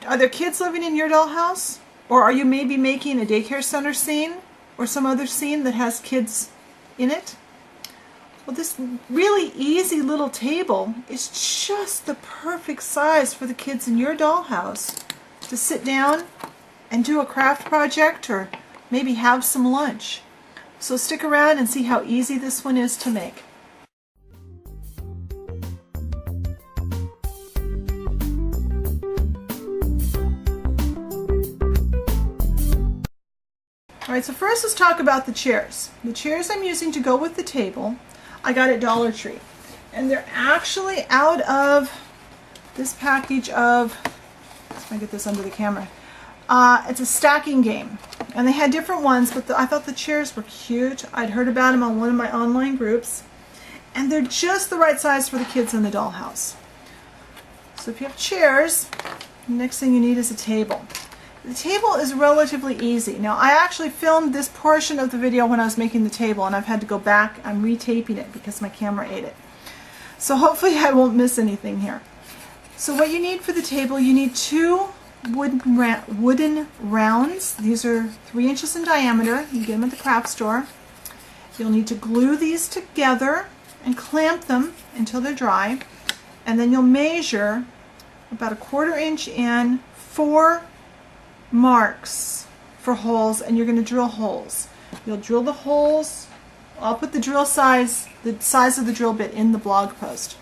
Are there kids living in your dollhouse? Or are you maybe making a daycare center scene or some other scene that has kids in it? Well, this really easy little table is just the perfect size for the kids in your dollhouse to sit down and do a craft project or maybe have some lunch. So stick around and see how easy this one is to make. Alright, so first let's talk about the chairs. The chairs I'm using to go with the table, I got at Dollar Tree. And they're actually out of this package of, let's try to get this under the camera. It's a stacking game. And they had different ones, but I thought the chairs were cute. I'd heard about them on one of my online groups. And they're just the right size for the kids in the dollhouse. So if you have chairs, the next thing you need is a table. The table is relatively easy. Now, I actually filmed this portion of the video when I was making the table, and I've had to go back. I'm retaping it because my camera ate it. So hopefully I won't miss anything here. So what you need for the table, you need two wooden rounds. These are 3 inches in diameter. You get them at the craft store. You'll need to glue these together and clamp them until they're dry. And then you'll measure about 1/4 inch in 4 marks for holes, and you're going to drill holes. You'll drill the holes. I'll put the drill size, the size of the drill bit in the blog post.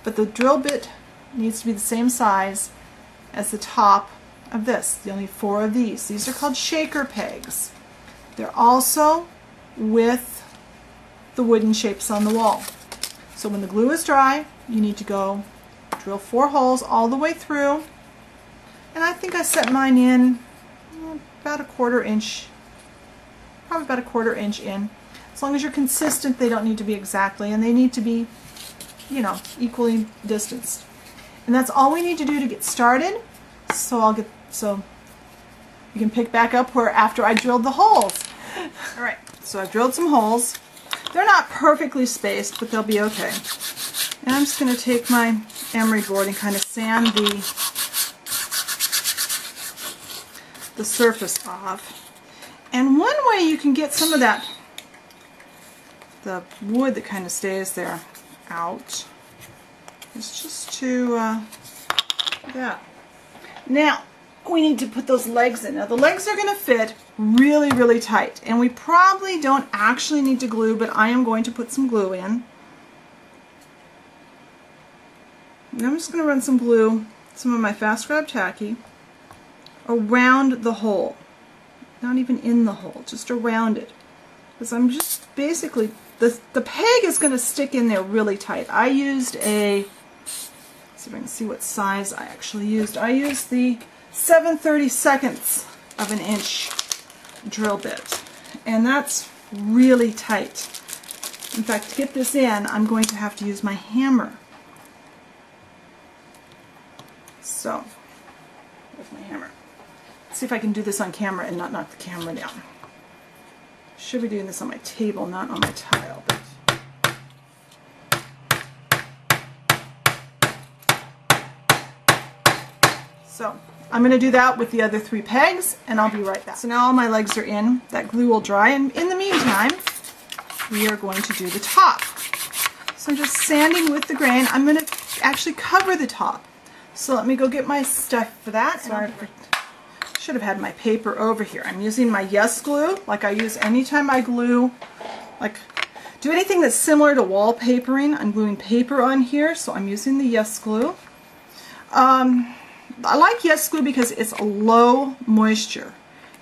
But the drill bit needs to be the same size as the top of this. You'll need 4 of these. These are called shaker pegs. They're also with the wooden shapes on the wall. So when the glue is dry, you need to go drill 4 holes all the way through. And I think I set mine in about 1/4 inch, probably about 1/4 inch in. As long as you're consistent, they don't need to be exactly, and they need to be, you know, equally distanced. And that's all we need to do to get started. So you can pick back up where after I drilled the holes. All right, so I've drilled some holes. They're not perfectly spaced, but they'll be okay. And I'm just going to take my emery board and kind of sand the surface off. And one way you can get some of that, the wood that kind of stays there, out, is just to do that. Now we need to put those legs in. Now the legs are going to fit really, really tight, and we probably don't actually need to glue, but I am going to put some glue in. And I'm just going to run some glue, some of my fast grab tacky, around the hole. Not even in the hole, just around it. Because I'm just basically, the peg is going to stick in there really tight. I used a, let's see if I can see what size I actually used. I used the 7/32 of an inch drill bit. And that's really tight. In fact, to get this in, I'm going to have to use my hammer. So, there's my hammer. Let's see if I can do this on camera and not knock the camera down. Should be doing this on my table, not on my tile. But so I'm going to do that with the other 3 pegs, and I'll be right back. So now all my legs are in. That glue will dry, and in the meantime, we are going to do the top. So I'm just sanding with the grain. I'm going to actually cover the top. So let me go get my stuff for that. Sorry, should have had my paper over here. I'm using my Yes glue, like I use anytime I glue, like do anything that's similar to wallpapering. I'm gluing paper on here, so I'm using the Yes glue. I like Yes glue because it's a low moisture.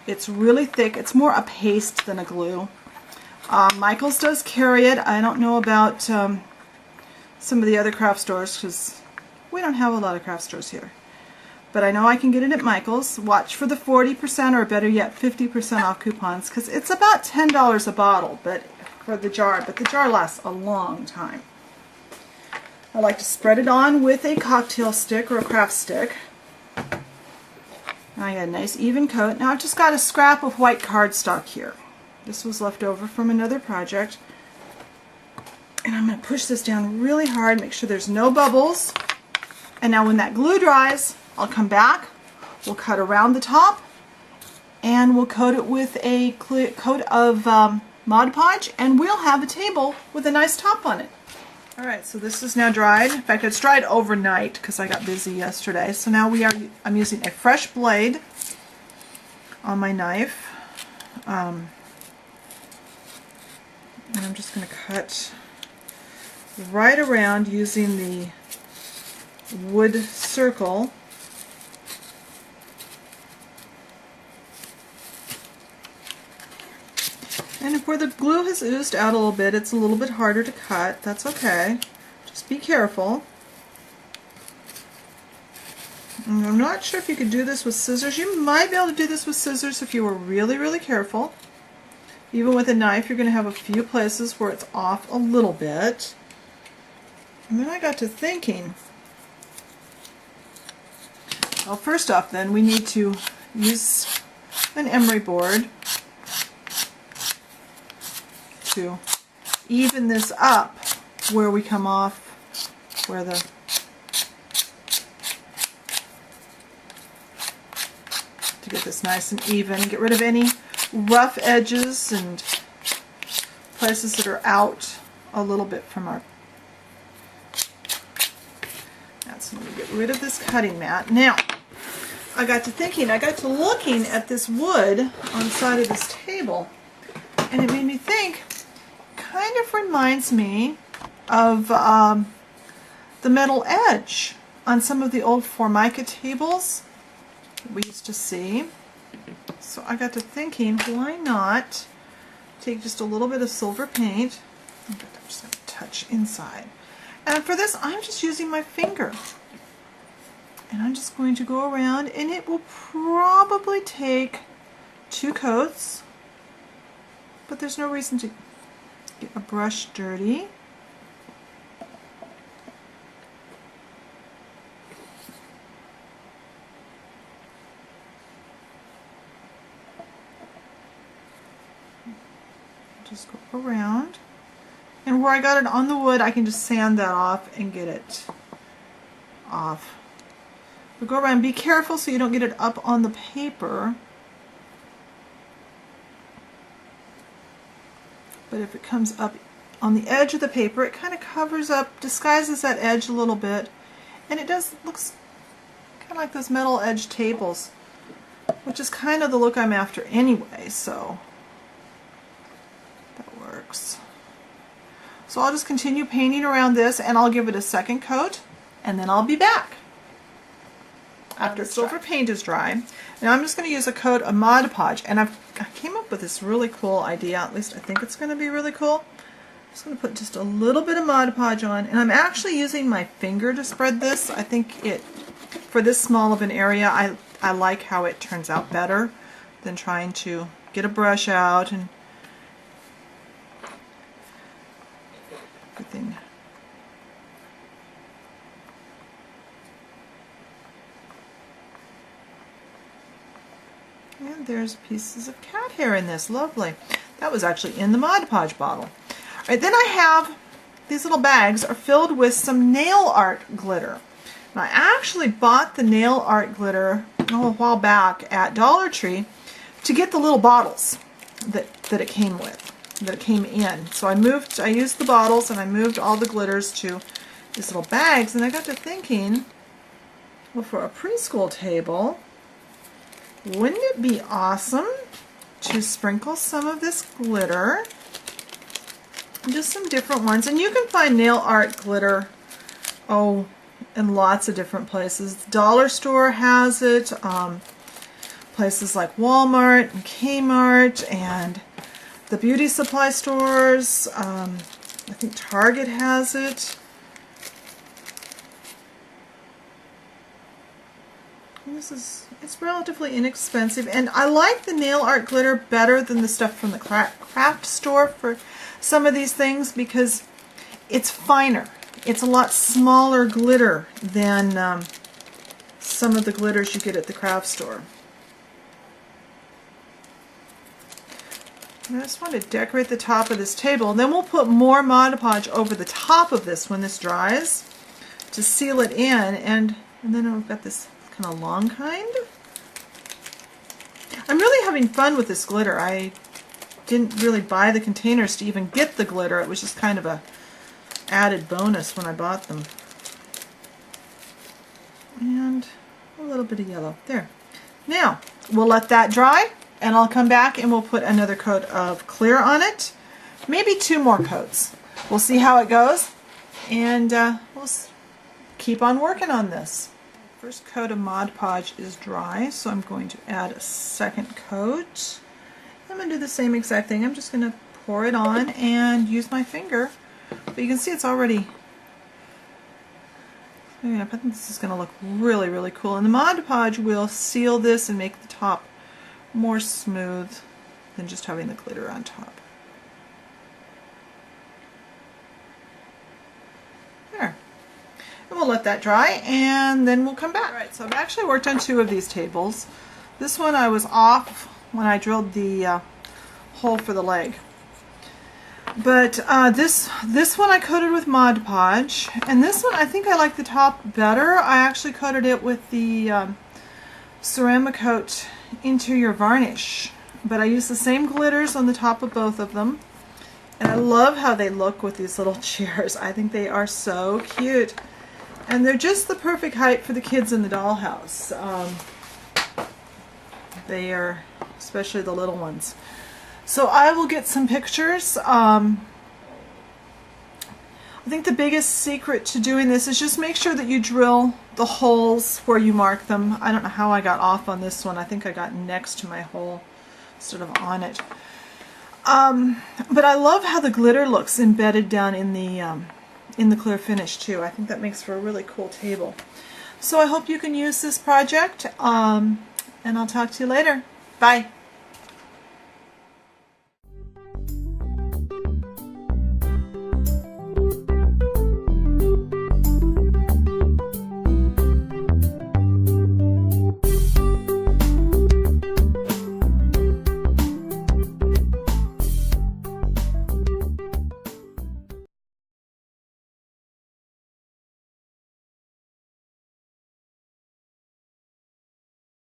It's really thick. It's more a paste than a glue. Michael's does carry it. I don't know about some of the other craft stores because we don't have a lot of craft stores here. But I know I can get it at Michael's. Watch for the 40% or better yet 50% off coupons, because it's about $10 a bottle for the jar, but the jar lasts a long time. I like to spread it on with a cocktail stick or a craft stick. Now I got a nice even coat. Now I've just got a scrap of white cardstock here. This was left over from another project. And I'm going to push this down really hard, make sure there's no bubbles. And now when that glue dries, I'll come back, We'll cut around the top, and we'll coat it with a coat of Mod Podge, and we'll have a table with a nice top on it. Alright, so this is now dried. In fact, it's dried overnight because I got busy yesterday. So now I'm using a fresh blade on my knife. And I'm just going to cut right around using the wood circle. And if where the glue has oozed out a little bit, it's a little bit harder to cut. That's okay. Just be careful. And I'm not sure if you could do this with scissors. You might be able to do this with scissors if you were really, really careful. Even with a knife, you're going to have a few places where it's off a little bit. And then I got to thinking, well, first off then, we need to use an emery board to even this up where we come off, where the to get this nice and even, get rid of any rough edges and places that are out a little bit from our. That's when we get rid of this cutting mat. Now, I got to thinking, I got to looking at this wood on the side of this table, and it made me think, kind of reminds me of the metal edge on some of the old Formica tables that we used to see. So I got to thinking, why not take just a little bit of silver paint. I'm just going to touch inside. And for this, I'm just using my finger. And I'm just going to go around, and it will probably take 2 coats, but there's no reason to get a brush dirty. Just go around, and where I got it on the wood, I can just sand that off and get it off. But go around, be careful so you don't get it up on the paper. But if it comes up on the edge of the paper, it kind of covers up, disguises that edge a little bit, and it looks kind of like those metal edge tables, which is kind of the look I'm after anyway, so that works. So I'll just continue painting around this, and I'll give it a second coat, and then I'll be back after silver paint is dry. Now I'm just going to use a coat of Mod Podge, and I came up with this really cool idea, at least I think it's going to be really cool. I'm just going to put just a little bit of Mod Podge on, and I'm actually using my finger to spread this. I think it, for this small of an area, I like how it turns out better than trying to get a brush out and everything. And there's pieces of cat hair in this. Lovely. That was actually in the Mod Podge bottle. All right, then I have these little bags are filled with some nail art glitter. And I actually bought the nail art glitter a while back at Dollar Tree to get the little bottles that it came with, that it came in. So I used the bottles and I moved all the glitters to these little bags, and I got to thinking, well, for a preschool table, wouldn't it be awesome to sprinkle some of this glitter, just some different ones, and you can find nail art glitter in lots of different places. The dollar store has it, places like Walmart and Kmart and the beauty supply stores. I think Target has it. It's relatively inexpensive, and I like the nail art glitter better than the stuff from the craft store for some of these things because it's finer. It's a lot smaller glitter than some of the glitters you get at the craft store. And I just want to decorate the top of this table, and then we'll put more Mod Podge over the top of this when this dries to seal it in, and then I've got this kind of long kind. I'm really having fun with this glitter. I didn't really buy the containers to even get the glitter. It was just kind of a added bonus when I bought them. And a little bit of yellow. There. Now, we'll let that dry, and I'll come back and we'll put another coat of clear on it. Maybe 2 more coats. We'll see how it goes, and we'll keep on working on this. First coat of Mod Podge is dry, so I'm going to add a second coat. I'm going to do the same exact thing. I'm just going to pour it on and use my finger. But you can see it's already... I think this is going to look really, really cool. And the Mod Podge will seal this and make the top more smooth than just having the glitter on top. There. And we'll let that dry, and then we'll come back. Alright, so I've actually worked on 2 of these tables. This one I was off when I drilled the hole for the leg. But this one I coated with Mod Podge, and this one I think I like the top better. I actually coated it with the Ceramicoat Interior Varnish, but I used the same glitters on the top of both of them, and I love how they look with these little chairs. I think they are so cute, and they're just the perfect height for the kids in the dollhouse. They are, especially the little ones. So I will get some pictures. I think the biggest secret to doing this is just make sure that you drill the holes where you mark them. I don't know how I got off on this one. I think I got next to my hole instead of on it. But I love how the glitter looks embedded down in the clear finish too. I think that makes for a really cool table. So I hope you can use this project, and I'll talk to you later. Bye.